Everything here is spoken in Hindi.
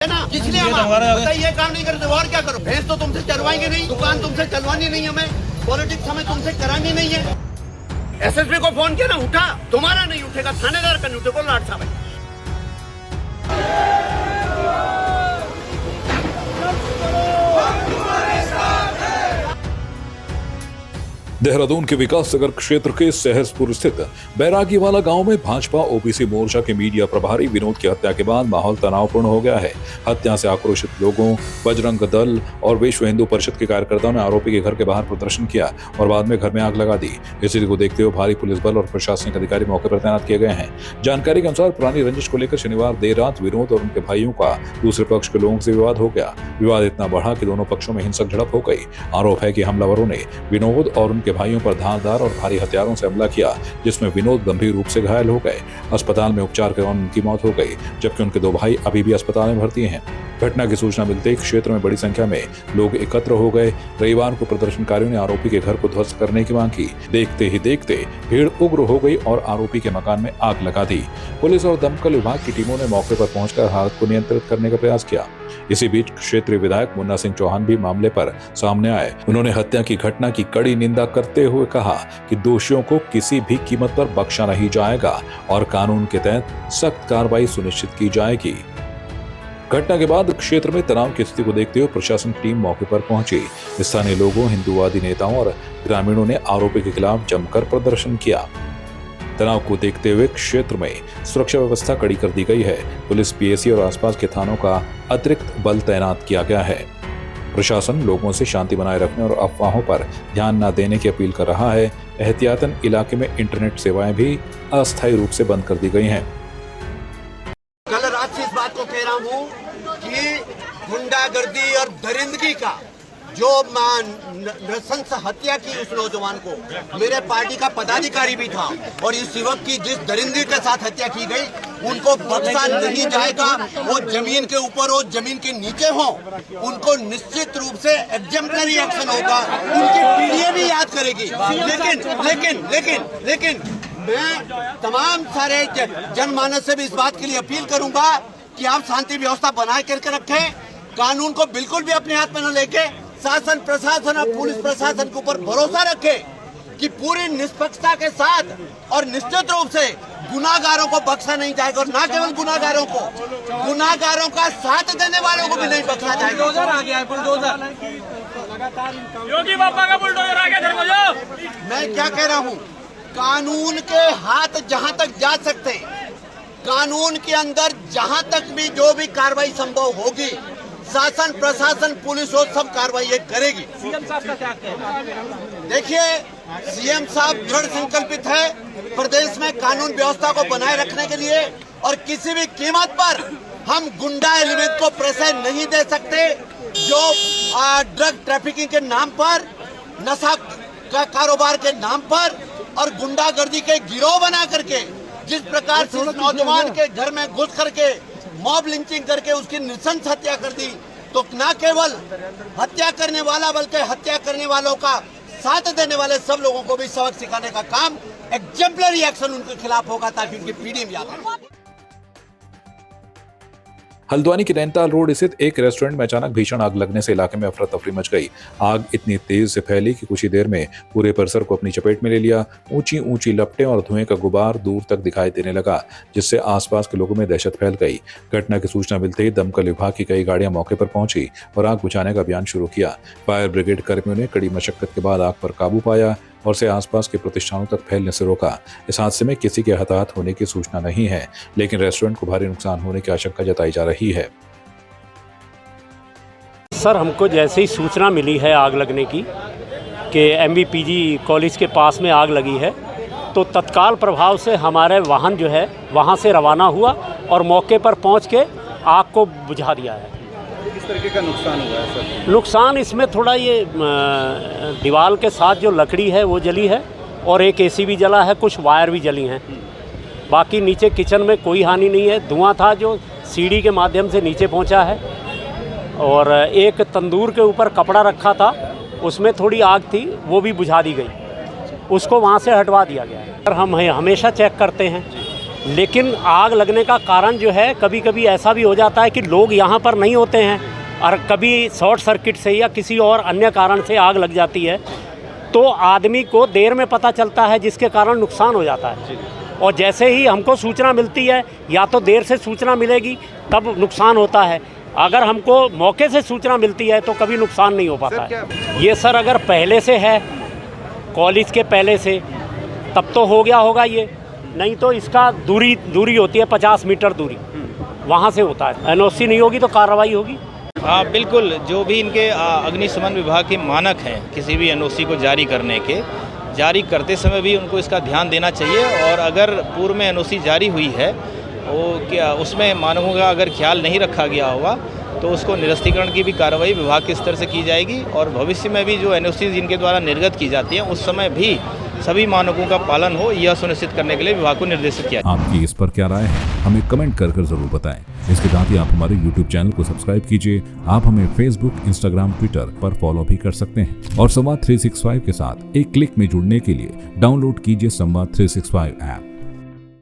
है ना, इसलिए हम ये काम नहीं करते और क्या करो। भैंस तो तुमसे चलवाएंगे नहीं, दुकान तुमसे चलवानी नहीं, हमें पॉलिटिक्स हमें तुमसे करानी नहीं है। एसएसपी को फोन किया ना, उठा, तुम्हारा नहीं उठेगा, थानेदार का नहीं उठेगा, लाट साहब है। देहरादून के विकास नगर क्षेत्र के सहसपुर स्थित बैरागीवाला गांव में भाजपा ओबीसी मोर्चा के मीडिया प्रभारी विनोद की हत्या के बाद माहौल तनावपूर्ण हो गया है। हत्या से आक्रोशित लोगों, बजरंग दल और विश्व हिंदू परिषद के कार्यकर्ताओं ने आरोपी के घर के बाहर प्रदर्शन किया और बाद में घर में आग लगा दी। स्थिति को देखते हुए भारी पुलिस बल और प्रशासनिक अधिकारी मौके पर तैनात किए गए हैं। जानकारी के अनुसार पुरानी रंजिश को लेकर शनिवार देर रात विनोद और उनके भाइयों का दूसरे पक्ष के लोगों से विवाद हो गया। विवाद इतना बढ़ा कि दोनों पक्षों में हिंसक झड़प हो गई। आरोप है कि हमलावरों ने विनोद और उनके भाइयों पर धारदार और भारी हथियारों से हमला किया, जिसमें विनोद गंभीर रूप से घायल हो गए। अस्पताल में उपचार के दौरान उनकी मौत हो गई, जबकि उनके दो भाई अभी भी अस्पताल में भर्ती हैं। घटना की सूचना मिलते ही क्षेत्र में बड़ी संख्या में लोग एकत्र हो गए। रविवार को प्रदर्शनकारियों ने आरोपी के घर को ध्वस्त करने की मांग की। देखते ही देखते भीड़ उग्र हो गई और आरोपी के मकान में आग लगा दी। पुलिस और दमकल विभाग की टीमों ने मौके पर पहुंचकर हालत को नियंत्रित करने का प्रयास किया। इसी बीच क्षेत्रीय विधायक मुन्ना सिंह चौहान भी मामले पर सामने आए। उन्होंने हत्या की घटना की कड़ी निंदा करते हुए कहा कि दोषियों को किसी भी कीमत पर बख्शा नहीं जाएगा और कानून के तहत सख्त कार्रवाई सुनिश्चित की जाएगी। घटना के बाद क्षेत्र में तनाव की स्थिति को देखते हुए प्रशासन की टीम मौके पर पहुंची। स्थानीय लोगों, हिंदूवादी नेताओं और ग्रामीणों ने आरोपी के खिलाफ जमकर प्रदर्शन किया। तनाव को देखते हुए क्षेत्र में सुरक्षा व्यवस्था कड़ी कर दी गई है। पुलिस, पीएसी और आसपास के थानों का अतिरिक्त बल तैनात किया गया है। प्रशासन लोगों से शांति बनाए रखने और अफवाहों पर ध्यान न देने की अपील कर रहा है। एहतियातन इलाके में इंटरनेट सेवाएं भी अस्थायी रूप से बंद कर दी गई हैं। कल रात से इस बात को कह रहा हूँ कि गुंडागर्दी और दरिंदगी का जो नृशंस हत्या की उस नौजवान को, मेरे पार्टी का पदाधिकारी भी था, और इस युवक की जिस दरिंदगी के साथ हत्या की गई, उनको बख्शा नहीं जाएगा। वो जमीन के ऊपर हो, जमीन के नीचे हो, उनको निश्चित रूप से एग्जेम्पलरी एक्शन होगा। उनकी पीढ़ी भी याद करेगी। लेकिन मैं तमाम सारे जनमानस से भी इस बात के लिए अपील करूंगा कि आप शांति व्यवस्था बनाए करके रखें। कानून को बिल्कुल भी अपने हाथ में न लेके शासन, प्रशासन और पुलिस प्रशासन के ऊपर भरोसा रखें कि पूरी निष्पक्षता के साथ और निश्चित रूप से गुनाहगारों को बख्शा नहीं जाएगा। और न केवल गुनाहगारों को, गुनाहगारों का साथ देने वालों को भी नहीं बख्शा जाएगा। योगी बाबा का बुलडोजर आ गया। मैं क्या कह रहा हूँ, कानून के हाथ जहाँ तक जा सकते हैं, कानून के अंदर जहाँ तक भी जो भी कार्रवाई संभव होगी, शासन, प्रशासन, पुलिस वो सब कार्रवाई करेगी। सीएम साहब का क्या कहना है? देखिए, सीएम साहब दृढ़ संकल्पित है प्रदेश में कानून व्यवस्था को बनाए रखने के लिए, और किसी भी कीमत पर हम गुंडा एलिमेंट को प्रश्रय नहीं दे सकते जो ड्रग ट्रैफिकिंग के नाम पर, नशा का कारोबार के नाम पर और गुंडागर्दी के गिरोह बना करके जिस प्रकार से नौजवान के घर में घुस करके मॉब लिंचिंग करके उसकी नृशंस हत्या कर दी, तो न केवल हत्या करने वाला बल्कि हत्या करने वालों का साथ देने वाले सब लोगों को भी सबक सिखाने का काम, एग्जेम्पलरी एक्शन उनके खिलाफ होगा ताकि उनकी पीढ़ी में याद रहे। हल्द्वानी के नैनीताल रोड स्थित एक रेस्टोरेंट में अचानक भीषण आग लगने से इलाके में अफरा तफरी मच गई। आग इतनी तेज से फैली कि कुछ ही देर में पूरे परिसर को अपनी चपेट में ले लिया। ऊंची ऊंची लपटें और धुएं का गुबार दूर तक दिखाई देने लगा, जिससे आसपास के लोगों में दहशत फैल गई। घटना की सूचना मिलते ही दमकल विभाग की कई गाड़ियां मौके पर पहुंची और आग बुझाने का अभियान शुरू किया। फायर ब्रिगेड कर्मियों ने कड़ी मशक्कत के बाद आग पर काबू पाया और से आसपास के प्रतिष्ठानों तक फैलने से रोका। इस हादसे में किसी के हताहत होने की सूचना नहीं है, लेकिन रेस्टोरेंट को भारी नुकसान होने की आशंका जताई जा रही है। सर, हमको जैसे ही सूचना मिली है आग लगने की कि MVPG कॉलेज के पास में आग लगी है, तो तत्काल प्रभाव से हमारे वाहन जो है वहाँ से रवाना हुआ और मौके पर पहुँच के आग को बुझा दिया है। किस तरीके का नुकसान हुआ है सर? नुकसान इसमें थोड़ा ये दीवार के साथ जो लकड़ी है वो जली है और एक AC भी जला है, कुछ वायर भी जली हैं। बाकी नीचे किचन में कोई हानि नहीं है। धुआं था जो सीढ़ी के माध्यम से नीचे पहुँचा है, और एक तंदूर के ऊपर कपड़ा रखा था, उसमें थोड़ी आग थी, वो भी बुझा दी गई, उसको वहाँ से हटवा दिया गया है। हम हमेशा चेक करते हैं लेकिन आग लगने का कारण जो है, कभी कभी ऐसा भी हो जाता है कि लोग यहाँ पर नहीं होते हैं और कभी शॉर्ट सर्किट से या किसी और अन्य कारण से आग लग जाती है, तो आदमी को देर में पता चलता है, जिसके कारण नुकसान हो जाता है। और जैसे ही हमको सूचना मिलती है, या तो देर से सूचना मिलेगी तब नुकसान होता है, अगर हमको मौके से सूचना मिलती है तो कभी नुकसान नहीं हो पाता है। ये सर अगर पहले से है, कॉलेज के पहले से, तब तो हो गया होगा ये, नहीं तो इसका दूरी होती है 50 मीटर दूरी, वहाँ से होता है। एनओसी नहीं होगी तो कार्रवाई होगी। हाँ बिल्कुल, जो भी इनके अग्निशमन विभाग के मानक हैं किसी भी एनओसी को जारी करने के, जारी करते समय भी उनको इसका ध्यान देना चाहिए। और अगर पूर्व में एनओसी जारी हुई है, वो क्या उसमें मानकों का अगर ख्याल नहीं रखा गया होगा तो उसको निरस्तीकरण की भी कार्रवाई विभाग के स्तर से की जाएगी। और भविष्य में भी जो एनओसी जिनके द्वारा निर्गत की जाती है, उस समय भी सभी मानकों का पालन हो, यह सुनिश्चित करने के लिए विभाग को निर्देशित किया। आपकी इस पर क्या राय है, हमें कमेंट कर जरूर बताएं। इसके साथ ही आप हमारे YouTube चैनल को सब्सक्राइब कीजिए। आप हमें Facebook, Instagram, Twitter पर फॉलो भी कर सकते हैं। और संवाद 365 के साथ एक क्लिक में जुड़ने के लिए डाउनलोड कीजिए संवाद 365 ऐप।